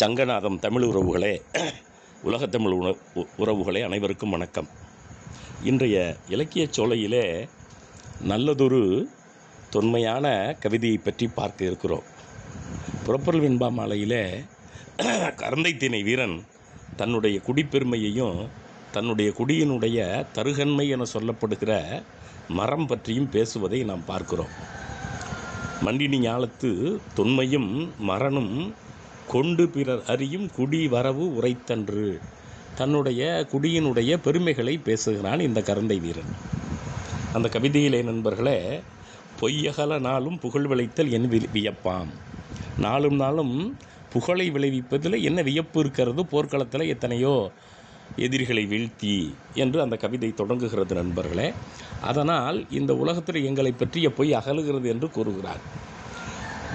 சங்கநாதம் தமிழ் உறவுகளே, உலகத்தமிழ் உறவுகளே, அனைவருக்கும் வணக்கம். இன்றைய இலக்கியச் சோலையிலே நல்லதொரு தொன்மையான கவிதையை பற்றி பார்க்க இருக்கிறோம். புறப்பொருள் வெண்பா மாலையிலே கரந்தைத்திணை வீரன் தன்னுடைய குடிப்பெருமையையும் தன்னுடைய குடியினுடைய தருகன்மை என சொல்லப்படுகிற மரம் பற்றியும் பேசுவதை நாம் பார்க்கிறோம். மண்டினி ஞாலத்து தொன்மையும் மரணும் கொண்டு பிறர் அறியும் குடி வரவு உரைத்தன்று. தன்னுடைய குடியினுடைய பெருமைகளை பேசுகிறான் இந்த கரந்தை வீரன். அந்த கவிதையிலே நண்பர்களே, பொய்யகல நாளும் புகழ் விளைத்தல் என் வியப்பாம். நாளும் நாளும் புகழை விளைவிப்பதில் என்ன வியப்பு இருக்கிறது, போர்க்களத்தில் எத்தனையோ எதிரிகளை வீழ்த்தி என்று அந்த கவிதை தொடங்குகிறது நண்பர்களே. அதனால் இந்த உலகத்தில் எங்களை பற்றிய பொய் அகலுகிறது என்று கூறுகிறார்.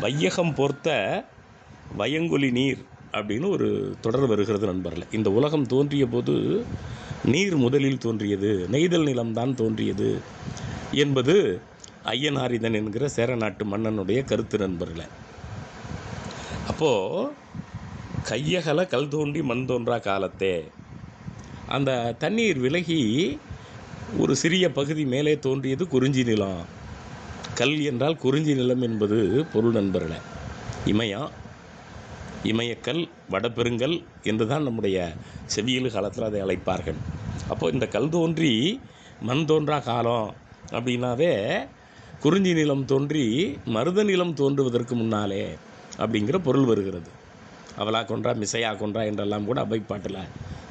வையகம் போர்த்த வயங்குலி நீர் அப்படின்னு ஒரு தொடர் வருகிறது நண்பர்களே. இந்த உலகம் தோன்றிய போது நீர் முதலில் தோன்றியது, நெய்தல் நிலம்தான் தோன்றியது என்பது ஐயனாரிதன் என்கிற சேர நாட்டு மன்னனுடைய கருத்து நண்பர்களே. அப்போது கையகல கல் தோன்றி மண் தோன்றா காலத்தே அந்த தண்ணீர் விலகி ஒரு சிறிய பகுதி மேலே தோன்றியது குறிஞ்சி நிலம். கல் என்றால் குறிஞ்சி நிலம் என்பது பொருள் நண்பர்களே. இமயக்கல், வடபெருங்கல் என்று தான் நம்முடைய செவியல் காலத்தில் அதை அழைப்பார்கள். அப்போது இந்த கல் தோன்றி மண் தோன்றா காலம் அப்படின்னாவே குறிஞ்சி நிலம் தோன்றி மருத நிலம் தோன்றுவதற்கு முன்னாலே அப்படிங்கிற பொருள் வருகிறது. அவலா கொன்றா மிசையா கொன்றா என்றெல்லாம் கூட அவைப்பாட்டில்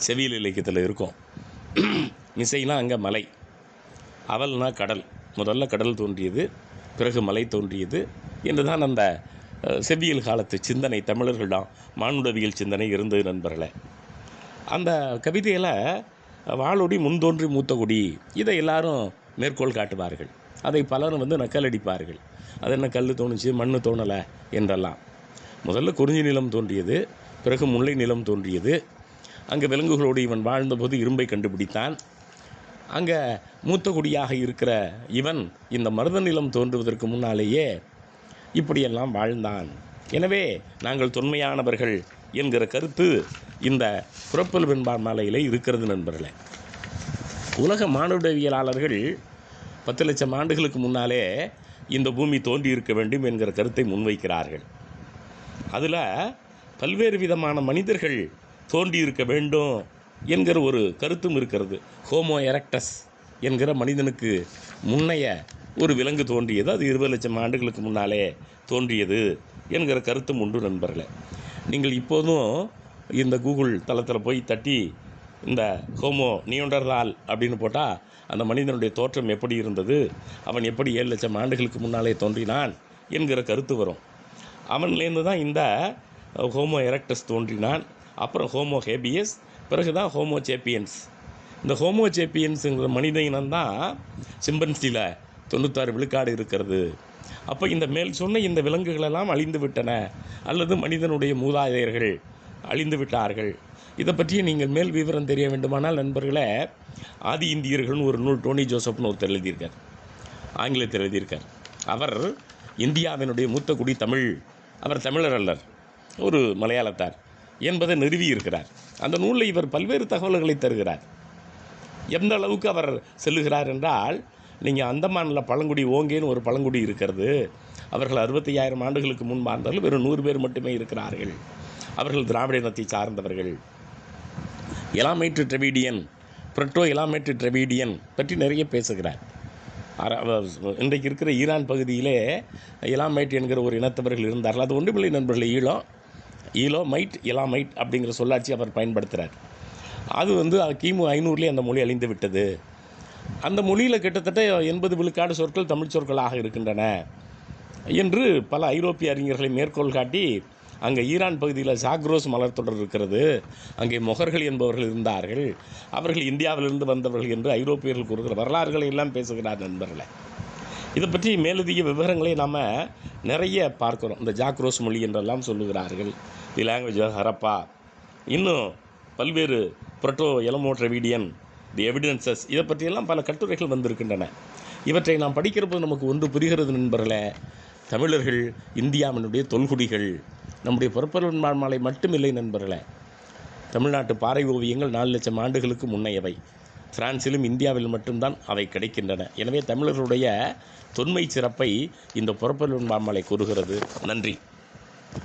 செவியல் இலக்கியத்தில் இருக்கும். மிசைனா அங்கே மலை, அவல்னா கடல். முதல்ல கடல் தோன்றியது, பிறகு மலை தோன்றியது என்று தான் அந்த செவ்வியல் காலத்து சிந்தனை, தமிழர்களிடம் மானுடவியல் சிந்தனை இருந்தது நண்பர்களே. அந்த கவிதையில் வாளொடி முன்தோன்றி மூத்தகுடி இதை எல்லாரும் மேற்கோள் காட்டுவார்கள். அதை பலரும் நக்கல் அடிப்பார்கள். அது என்ன கல் தோணுச்சு மண் தோணலை என்றெல்லாம். முதல்ல குறிஞ்சி நிலம் தோன்றியது, பிறகு முல்லை நிலம் தோன்றியது. அங்கே விலங்குகளோடு இவன் வாழ்ந்தபோது இரும்பை கண்டுபிடித்தான். அங்கே மூத்தகுடியாக இருக்கிற இவன் இந்த மருத நிலம் தோன்றுவதற்கு முன்னாலேயே இப்படியெல்லாம் வாழ்ந்தான். எனவே நாங்கள் தொன்மையானவர்கள் என்கிற கருத்து இந்த புறப்பொருள் வெண்பா மாலையிலே இருக்கிறது நண்பர்களே. உலக மானுடவியலாளர்கள் 10 லட்சம் ஆண்டுகளுக்கு முன்னாலே இந்த பூமி தோன்றியிருக்க வேண்டும் என்கிற கருத்தை முன்வைக்கிறார்கள். அதில் பல்வேறு விதமான மனிதர்கள் தோன்றியிருக்க வேண்டும் என்கிற ஒரு கருத்தும் இருக்கிறது. ஹோமோ எரக்டஸ் என்கிற மனிதனுக்கு முன்னைய ஒரு விலங்கு தோன்றியது, அது 20 லட்சம் ஆண்டுகளுக்கு முன்னாலே தோன்றியது என்கிற கருத்தும் உண்டு நண்பர்களே. நீங்கள் இப்போதும் இந்த கூகுள் தளத்தில் போய் தட்டி இந்த ஹோமோ நியோண்டர்தால் அப்படின்னு போட்டால் அந்த மனிதனுடைய தோற்றம் எப்படி இருந்தது, அவன் எப்படி 7 லட்சம் ஆண்டுகளுக்கு முன்னாலே தோன்றினான் என்கிற கருத்து வரும். அவன்லேருந்து தான் இந்த ஹோமோ எரக்டஸ் தோன்றினான். அப்புறம் ஹோமோ ஹேபியஸ், பிறகு தான் ஹோமோ சேப்பியன்ஸ். இந்த ஹோமோ சேப்பியன்ஸுங்கிற மனித இனம்தான் சிம்பன்சியில் 96 விழுக்காடு இருக்கிறது. அப்போ இந்த மேல் சொன்ன இந்த விலங்குகளெல்லாம் அழிந்து விட்டன, அல்லது மனிதனுடைய மூதாதையர்கள் அழிந்து விட்டார்கள். இதை பற்றி நீங்கள் மேல் விவரம் தெரிய வேண்டுமானால் நண்பர்களே, ஆதி இந்தியர்கள்னு ஒரு நூல் டோனி ஜோசப்னு ஒருத்தர் எழுதியிருக்கார், ஆங்கிலத்தில் எழுதியிருக்கார். அவர் இந்தியாவினுடைய மூத்த குடி தமிழ், அவர் தமிழர் அல்லர், ஒரு மலையாளத்தார் என்பதை நிறுவியிருக்கிறார். அந்த நூலில் இவர் பல்வேறு தகவல்களை தருகிறார். எந்த அளவுக்கு அவர் செல்லுகிறார் என்றால், நீங்கள் அந்தமானில் பழங்குடி ஓங்கேன்னு ஒரு பழங்குடி இருக்கிறது. அவர்கள் 65,000 ஆண்டுகளுக்கு முன்பார்ந்தார்கள். வெறும் 100 பேர் மட்டுமே இருக்கிறார்கள். அவர்கள் திராவிட இனத்தை சார்ந்தவர்கள். எலாமைட்டு டிராவிடியன், புரோட்டோ எலாமைட்டு டிராவிடியன் பற்றி நிறைய பேசுகிறார். இன்றைக்கு இருக்கிற ஈரான் பகுதியிலே எலாமைட் என்கிற ஒரு இனத்தவர்கள் இருந்தார்கள். அது ஒன்றுமில்லை நண்பர்கள், ஈலோமைட் எலாமைட் அப்படிங்கிற சொல்லாட்சி அவர் பயன்படுத்துகிறார். அது கிமு 500 அந்த மொழி அழிந்து விட்டது. அந்த மொழியில் கிட்டத்தட்ட 80 விழுக்காடு சொற்கள் தமிழ் சொற்களாக இருக்கின்றன என்று பல ஐரோப்பிய அறிஞர்களை மேற்கோள் காட்டி, அங்கே ஈரான் பகுதியில் சாக்ரோஸ் மலர்த்தொடர் இருக்கிறது, அங்கே மொகர்கள் என்பவர்கள் இருந்தார்கள், அவர்கள் இந்தியாவிலிருந்து வந்தவர்கள் என்று ஐரோப்பியர்கள் கூறுகிற வரலாறுகளை எல்லாம் பேசுகிறார் நண்பர்களே. இதை பற்றி மேலதிக விவரங்களை நாம் நிறைய பார்க்குறோம். இந்த ஜாக்ரோஸ் மொழி என்றெல்லாம் சொல்லுகிறார்கள், தி லாங்குவேஜ் ஆஃப் ஹரப்பா, இன்னும் பல்வேறு புரோட்டோ எலமோ டிராவிடியன், தி எவிடன்சஸ், இதை பற்றியெல்லாம் பல கட்டுரைகள் வந்திருக்கின்றன. இவற்றை நாம் படிக்கிறபோது நமக்கு ஒன்று புரிகிறது நண்பர்களே. தமிழர்கள் இந்தியாவினுடைய தொல்குடிகள், நம்முடைய பொற்பொருள் வெண்பாமாலை மட்டுமில்லை நண்பர்களே. தமிழ்நாட்டு பாறை ஓவியங்கள் 4 லட்சம் ஆண்டுகளுக்கு முன்னையவை. பிரான்சிலும் இந்தியாவில் மட்டும்தான் அவை கிடைக்கின்றன. எனவே தமிழர்களுடைய தொன்மை சிறப்பை இந்த பொற்பொருள் வெண்பாமாலை கூறுகிறது. நன்றி.